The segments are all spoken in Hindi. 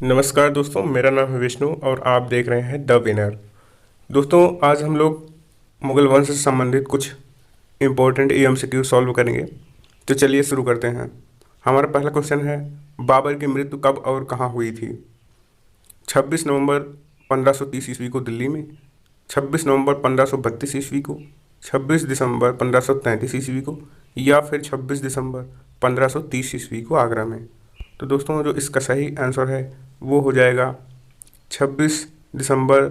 नमस्कार दोस्तों, मेरा नाम है विष्णु और आप देख रहे हैं द विनर। दोस्तों, आज हम लोग मुगल वंश से संबंधित कुछ इम्पोर्टेंट एमसीक्यू सॉल्व करेंगे। तो चलिए शुरू करते हैं। हमारा पहला क्वेश्चन है, बाबर की मृत्यु कब और कहाँ हुई थी? 26 नवंबर 1530 ईस्वी को दिल्ली में, 26 नवंबर 1532 ईस्वी को, 26 दिसंबर 1533 ईस्वी को, या फिर 26 दिसंबर 1530 ईस्वी को आगरा में। तो दोस्तों, जो इसका सही आंसर है वो हो जाएगा 26 दिसंबर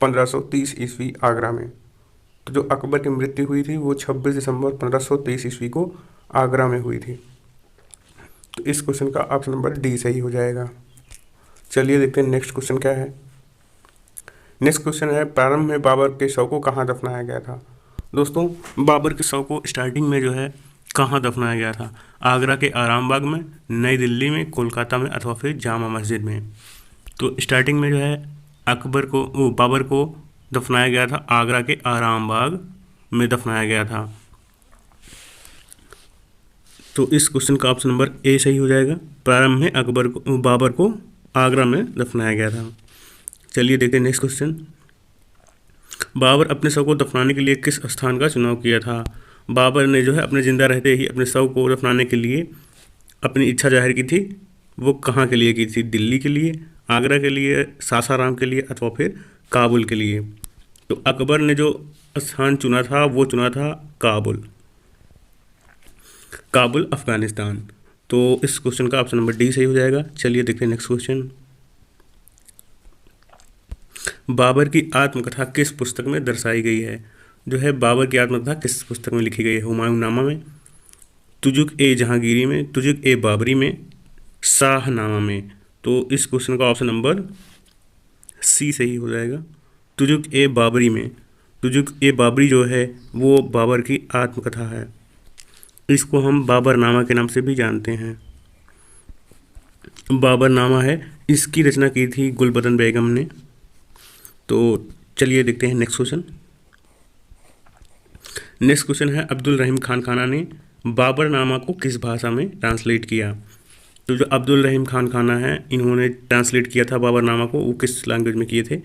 1530 ईस्वी आगरा में। तो जो अकबर की मृत्यु हुई थी वो 26 दिसंबर 1523 ईस्वी को आगरा में हुई थी। तो इस क्वेश्चन का ऑप्शन नंबर डी सही हो जाएगा। चलिए देखते हैं नेक्स्ट क्वेश्चन क्या है। नेक्स्ट क्वेश्चन है, प्रारंभ में बाबर के शव को कहाँ दफनाया गया था? दोस्तों, बाबर के शव को स्टार्टिंग में जो है कहाँ दफनाया गया था? आगरा के आराम बाग में, नई दिल्ली में, कोलकाता में, अथवा फिर जामा मस्जिद में। तो स्टार्टिंग में जो है बाबर को दफनाया गया था आगरा के आराम बाग में दफनाया गया था। तो इस क्वेश्चन का ऑप्शन नंबर ए सही हो जाएगा। प्रारंभ में बाबर को आगरा में दफनाया गया था। चलिए देखते हैं नेक्स्ट क्वेश्चन। बाबर अपने शव को दफनाने के लिए किस स्थान का चुनाव किया था? बाबर ने जो है अपने ज़िंदा रहते ही अपने शव को दफनाने के लिए अपनी इच्छा जाहिर की थी। वो कहाँ के लिए की थी? दिल्ली के लिए, आगरा के लिए, सासाराम के लिए, अथवा फिर काबुल के लिए। तो अकबर ने जो स्थान चुना था वो चुना था काबुल, अफगानिस्तान। तो इस क्वेश्चन का ऑप्शन नंबर डी सही हो जाएगा। चलिए देखते हैं नेक्स्ट क्वेश्चन। बाबर की आत्मकथा किस पुस्तक में दर्शाई गई है? जो है बाबर की आत्मकथा किस पुस्तक में लिखी गई है? हुमायूंनामा में, तुजुक ए जहांगीरी में, तुजुक ए बाबरी में, शाहनामा में। तो इस क्वेश्चन का ऑप्शन नंबर सी सही हो जाएगा, तुजुक ए बाबरी में। तुजुक ए बाबरी जो है वो बाबर की आत्मकथा है। इसको हम बाबरनामा के नाम से भी जानते हैं। बाबरनामा है, इसकी रचना की थी गुलबदन बेगम ने। तो चलिए देखते हैं नेक्स्ट क्वेश्चन। नेक्स्ट क्वेश्चन है, अब्दुल रहीम खान खाना ने बाबरनामा को किस भाषा में ट्रांसलेट किया? तो जो अब्दुल रहीम खान खाना है इन्होंने ट्रांसलेट किया था बाबरनामा को, वो किस लैंग्वेज में किए थे?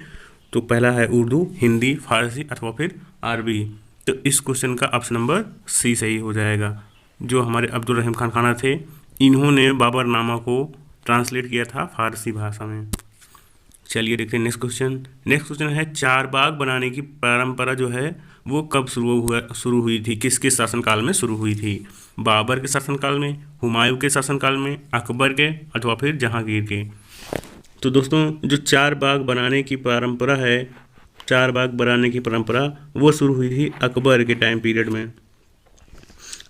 तो पहला है उर्दू, हिंदी, फारसी, अथवा फिर अरबी। तो इस क्वेश्चन का ऑप्शन नंबर सी सही हो जाएगा। जो हमारे अब्दुल रहीम खान खाना थे इन्होंने बाबरनामा को ट्रांसलेट किया था फारसी भाषा में। चलिए देखते हैं नेक्स्ट क्वेश्चन। नेक्स्ट क्वेश्चन है, चार बाग बनाने की परंपरा जो है वो कब शुरू हुई थी? किसके शासनकाल में शुरू हुई थी? बाबर के शासनकाल में, हुमायूं के शासनकाल में, अकबर के, अथवा फिर जहांगीर के। तो दोस्तों, जो चार बाग बनाने की परंपरा है, चार बाग बनाने की परंपरा वो शुरू हुई थी अकबर के टाइम पीरियड में।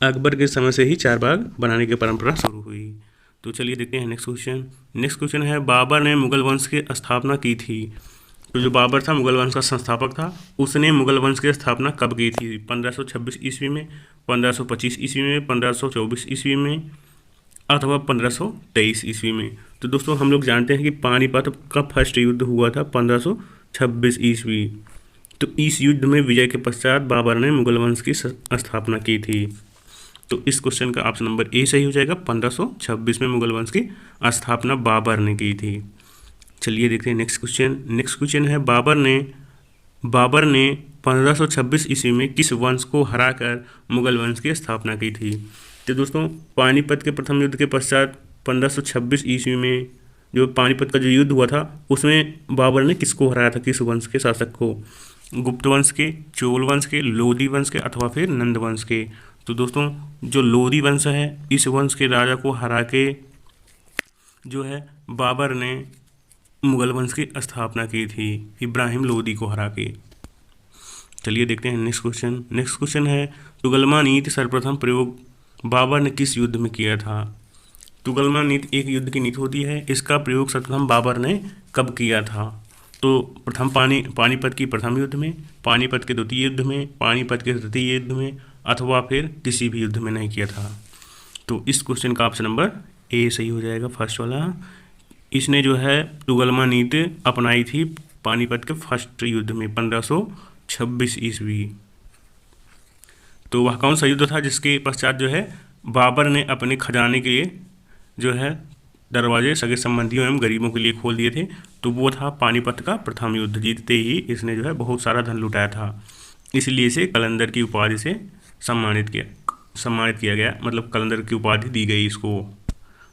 अकबर के समय से ही चार बाग बनाने की परंपरा शुरू हुई। तो चलिए देखते हैं नेक्स्ट क्वेश्चन। नेक्स्ट क्वेश्चन है, बाबर ने मुगल वंश की स्थापना की थी। तो जो बाबर था मुगल वंश का संस्थापक था, उसने मुगल वंश की स्थापना कब की थी? 1526 ईस्वी में, 1525 ईस्वी में, 1524 ईस्वी में, अथवा 1523 ईस्वी में। तो दोस्तों, हम लोग जानते हैं कि पानीपत का फर्स्ट युद्ध हुआ था 1526 ईस्वी। तो इस युद्ध में विजय के पश्चात बाबर ने मुगल वंश की स्थापना की थी। तो इस क्वेश्चन का ऑप्शन नंबर ए सही हो जाएगा। 1526 में मुगल वंश की स्थापना बाबर ने की थी। चलिए देखते हैं नेक्स्ट क्वेश्चन। नेक्स्ट क्वेश्चन है, बाबर ने 1526 ईस्वी में किस वंश को हराकर मुगल वंश की स्थापना की थी? तो दोस्तों, पानीपत के प्रथम युद्ध के पश्चात 1526 ईस्वी में जो पानीपत का जो युद्ध हुआ था उसमें बाबर ने किसको हराया था? किस वंश के शासक को? गुप्त वंश के, चोल वंश के, लोधी वंश के, अथवा फिर नंद वंश के। तो दोस्तों, जो लोधी वंश है इस वंश के राजा को हरा के जो है बाबर ने मुगल वंश की स्थापना की थी, इब्राहिम लोदी को हरा के। चलिए देखते हैं नेक्स्ट क्वेश्चन। नेक्स्ट क्वेश्चन है, तुगलमा नीति सर्वप्रथम प्रयोग बाबर ने किस युद्ध में किया था? तुगलमा नीति एक युद्ध की नीति होती है, इसका प्रयोग सर्वप्रथम बाबर ने कब किया था? तो प्रथम पानीपत की प्रथम युद्ध में, पानीपत के द्वितीय युद्ध में, पानीपत के तृतीय युद्ध में, अथवा फिर किसी भी युद्ध में नहीं किया था। तो इस क्वेश्चन का ऑप्शन नंबर ए सही हो जाएगा, फर्स्ट वाला। इसने जो है तुगलमा नीति अपनाई थी पानीपत के फर्स्ट युद्ध में 1526 ईस्वी। तो वह कौन सा युद्ध था जिसके पश्चात जो है बाबर ने अपने खजाने के लिए जो है दरवाजे सगे संबंधियों एवं गरीबों के लिए खोल दिए थे। तो वो था पानीपत का प्रथम युद्ध। जीतते ही इसने जो है बहुत सारा धन लुटाया था, इसलिए इसे कलंदर की उपाधि से सम्मानित किया गया, मतलब कलंदर की उपाधि दी गई इसको।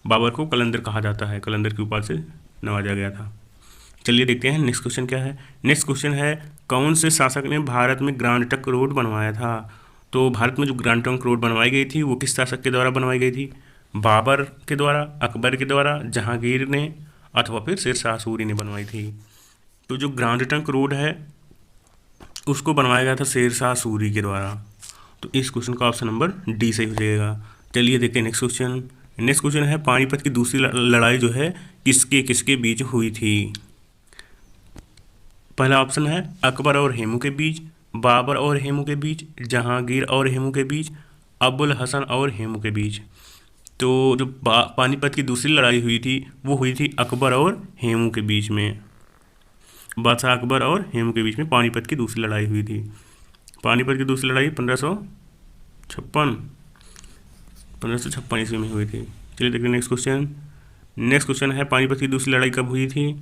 बाबर को कलंदर कहा जाता है, कलंदर की उपाधि से नवाजा गया था। चलिए देखते हैं नेक्स्ट क्वेश्चन क्या है। नेक्स्ट क्वेश्चन है, कौन से शासक ने भारत में ग्रांड ट्रंक रोड बनवाया था? तो भारत में जो ग्रांड ट्रंक रोड बनवाई गई थी वो किस शासक के द्वारा बनवाई गई थी? बाबर के द्वारा, अकबर के द्वारा, जहांगीर ने, अथवा फिर शेरशाह सूरी ने बनवाई थी। तो जो ग्रांड ट्रंक रोड है उसको बनवाया गया था शेरशाह सूरी के द्वारा। तो इस क्वेश्चन का ऑप्शन नंबर डी सही हो जाएगा। चलिए देखते हैं नेक्स्ट क्वेश्चन। नेक्स्ट क्वेश्चन है, पानीपत की दूसरी लड़ाई जो है किसके किसके बीच हुई थी? पहला ऑप्शन है अकबर और हेमू के बीच, बाबर और हेमू के बीच, जहांगीर और हेमू के बीच, अबुल हसन और हेमू के बीच। तो जो पानीपत की दूसरी लड़ाई हुई थी वो हुई थी अकबर और हेमू के बीच में। बादशाह अकबर और हेमू के बीच में पानीपत की दूसरी लड़ाई हुई थी। पानीपत की दूसरी लड़ाई 1556 ईस्वी में हुई थी। चलिए देखते हैं नेक्स्ट क्वेश्चन। नेक्स्ट क्वेश्चन है, पानीपत की दूसरी लड़ाई कब हुई थी?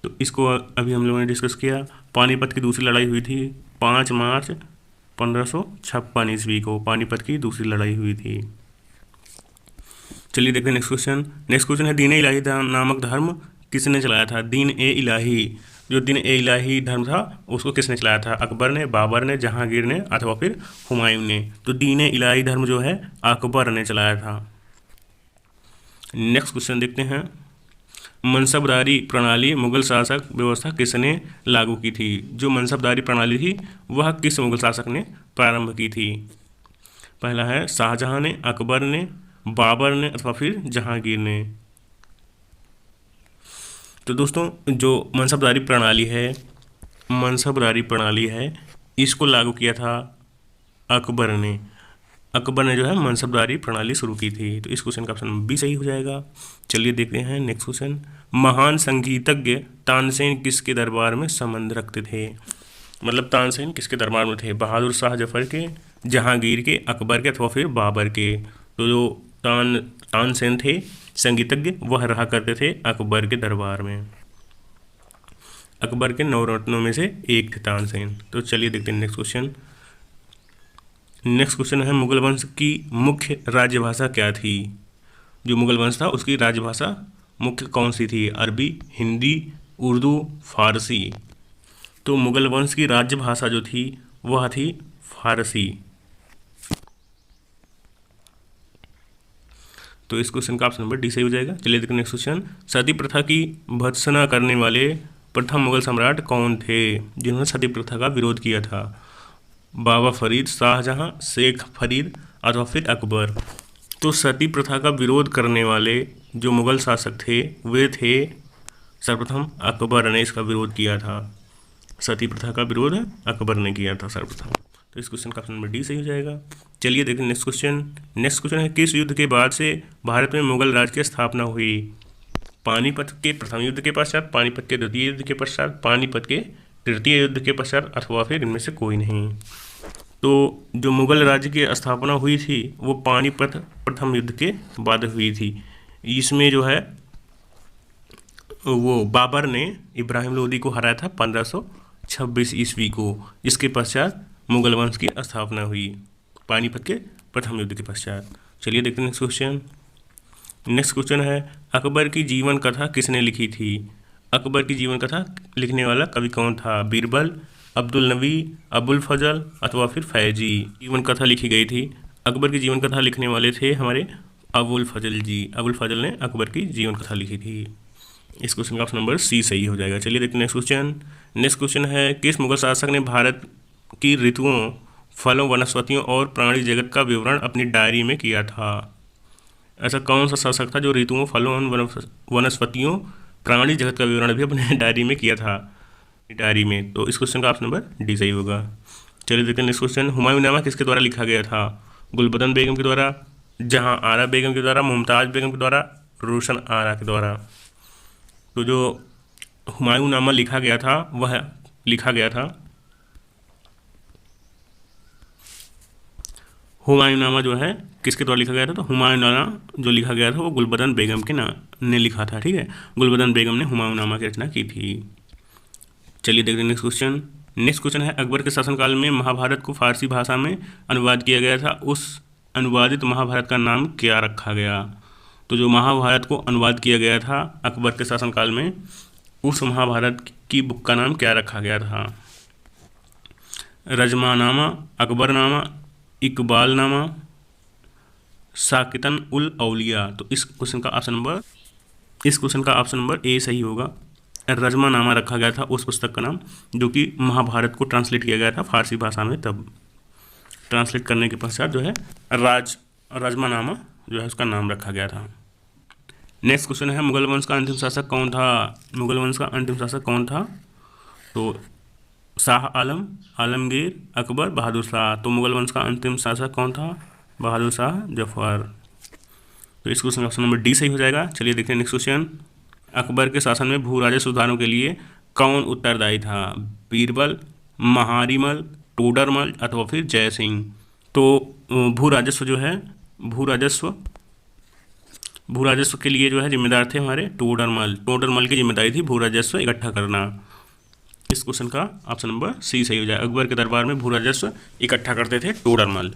तो इसको अभी हम लोगों ने डिस्कस किया। पानीपत की दूसरी लड़ाई हुई थी 5 मार्च 1556 ईस्वी को पानीपत की दूसरी लड़ाई हुई थी। चलिए देखते हैं नेक्स्ट क्वेश्चन। नेक्स्ट क्वेश्चन है, दीन ए इलाही नामक धर्म किसने चलाया था? दीन ए इलाही, जो दीन ए इलाही धर्म था उसको किसने चलाया था? अकबर ने, बाबर ने, जहांगीर ने, अथवा फिर हुमायूं ने। तो दीन ए इलाही धर्म जो है अकबर ने चलाया था। नेक्स्ट क्वेश्चन देखते हैं, मनसबदारी प्रणाली मुगल शासक व्यवस्था किसने लागू की थी? जो मनसबदारी प्रणाली थी वह किस मुगल शासक ने प्रारंभ की थी? पहला है शाहजहां ने, अकबर ने, बाबर ने, अथवा फिर जहांगीर ने। तो दोस्तों जो मनसबदारी प्रणाली है इसको लागू किया था अकबर ने। अकबर ने जो है मनसबदारी प्रणाली शुरू की थी। तो इस क्वेश्चन का ऑप्शन बी सही हो जाएगा। चलिए देखते हैं नेक्स्ट क्वेश्चन। महान संगीतज्ञ तानसेन किसके दरबार में संबंध रखते थे? मतलब तानसेन किसके दरबार में थे? बहादुर शाह जफर के, जहांगीर के, अकबर के, अथवा फिर बाबर के। तो जो तानसेन थे संगीतज्ञ वह रहा करते थे अकबर के दरबार में। अकबर के 9 रत्नों में से एक थे तानसेन। तो चलिए देखते हैं नेक्स्ट क्वेश्चन। नेक्स्ट क्वेश्चन है, मुगल वंश की मुख्य राजभाषा क्या थी? जो मुगल वंश था उसकी राजभाषा मुख्य कौन सी थी? अरबी, हिंदी, उर्दू, फारसी। तो मुगल वंश की राजभाषा जो थी वह थी फारसी। तो इस क्वेश्चन का ऑप्शन नंबर डी सही हो जाएगा। चलिए देखते हैं नेक्स्ट क्वेश्चन। सती प्रथा की भत्सना करने वाले प्रथम मुगल सम्राट कौन थे जिन्होंने सती प्रथा का विरोध किया था? बाबा फरीद, शाहजहां, शेख फरीद, अथवा फिर अकबर। तो सती प्रथा का विरोध करने वाले जो मुगल शासक थे वे थे सर्वप्रथम अकबर ने इसका विरोध किया था। सती प्रथा का विरोध अकबर ने किया था सर्वप्रथम। तो इस क्वेश्चन का ऑप्शन नंबर डी सही हो जाएगा। चलिए देखते हैं नेक्स्ट क्वेश्चन। नेक्स्ट क्वेश्चन है, किस युद्ध के बाद से भारत में मुगल राज की स्थापना हुई? पानीपत के प्रथम युद्ध के पश्चात, पानीपत के द्वितीय युद्ध के पश्चात, पानीपत के तृतीय युद्ध के पश्चात, अथवा फिर इनमें से कोई नहीं। तो जो मुगल राज्य की स्थापना हुई थी वो पानीपत प्रथम युद्ध के बाद हुई थी। इसमें जो है वो बाबर ने इब्राहिम लोदी को हराया था 1526 ईस्वी को। इसके पश्चात मुगल वंश की स्थापना हुई पानीपत के प्रथम युद्ध के पश्चात। चलिए देखते हैं नेक्स्ट क्वेश्चन। नेक्स्ट क्वेश्चन है, अकबर की जीवन कथा किसने लिखी थी? अकबर की जीवन कथा लिखने वाला कवि कौन था? बीरबल, अब्दुल नबी, अबुल फजल, अथवा फिर फैजी। जीवन कथा लिखी गई थी। अकबर की जीवन कथा लिखने वाले थे हमारे अबुल फजल जी। अबुल फजल ने अकबर की जीवन कथा लिखी थी। इस क्वेश्चन का ऑप्शन नंबर सी सही हो जाएगा। चलिए देखते हैं नेक्स्ट क्वेश्चन। नेक्स्ट क्वेश्चन है, किस मुगल शासक ने भारत की ऋतुओं, फलों, वनस्पतियों और प्राणी जगत का विवरण अपनी डायरी में किया था? ऐसा कौन सा शासक था जो ऋतुओं, फलों, वनस्पतियों, प्राणी जगत का विवरण भी अपने डायरी में किया था डायरी में? तो इस क्वेश्चन का ऑप्शन नंबर डी सही होगा। चलिए देखते हैं नेक्स्ट क्वेश्चन। हुमायूंनामा किसके द्वारा लिखा गया था? गुलबदन बेगम के द्वारा, जहां आरा बेगम के द्वारा, मुमताज़ बेगम के द्वारा, रोशन आरा के द्वारा। तो जो हुमायूंनामा लिखा गया था वह लिखा गया था हुमायूंनामा जो है किसके द्वारा लिखा गया था, तो हुमायूंनामा जो लिखा गया था वो गुलबदन बेगम के ने लिखा था, ठीक है। गुलबदन बेगम ने हुमायूंनामा की रचना की थी। चलिए देखते हैं नेक्स्ट क्वेश्चन। नेक्स्ट क्वेश्चन है, अकबर के शासनकाल में महाभारत को फारसी भाषा में अनुवाद किया गया था, उस अनुवादित महाभारत का नाम क्या रखा गया। तो जो महाभारत को अनुवाद किया गया था अकबर के शासनकाल में, उस महाभारत की बुक का नाम क्या रखा गया था। रजमानामा, अकबरनामा, इकबालनामा, साकितन उल औलिया। तो इस क्वेश्चन का ऑप्शन नंबर ए सही होगा। रजमानामा रखा गया था उस पुस्तक का नाम जो कि महाभारत को ट्रांसलेट किया गया था फारसी भाषा में, तब ट्रांसलेट करने के पश्चात जो है रजमानामा जो है उसका नाम रखा गया था। नेक्स्ट क्वेश्चन है, मुगल वंश का अंतिम शासक कौन था। मुगल वंश का अंतिम शासक कौन था, तो शाह आलम, आलमगीर, अकबर, बहादुर शाह। तो मुगल वंश का अंतिम शासक कौन था, बहादुर शाह जफर। तो इस क्वेश्चन का ऑप्शन नंबर डी सही हो जाएगा। चलिए देखते हैं नेक्स्ट क्वेश्चन। अकबर के शासन में भू राजस्व सुधारों के लिए कौन उत्तरदायी था, बीरबल, महारिमल, टोडरमल अथवा फिर जय सिंह। तो भू राजस्व जो है, भू राजस्व के लिए जो है जिम्मेदार थे हमारे टोडरमल की जिम्मेदारी थी भू राजस्व इकट्ठा करना। इस क्वेश्चन का ऑप्शन नंबर सी सही हो जाए। अकबर के दरबार में भू राजस्व इकट्ठा करते थे टोडरमल।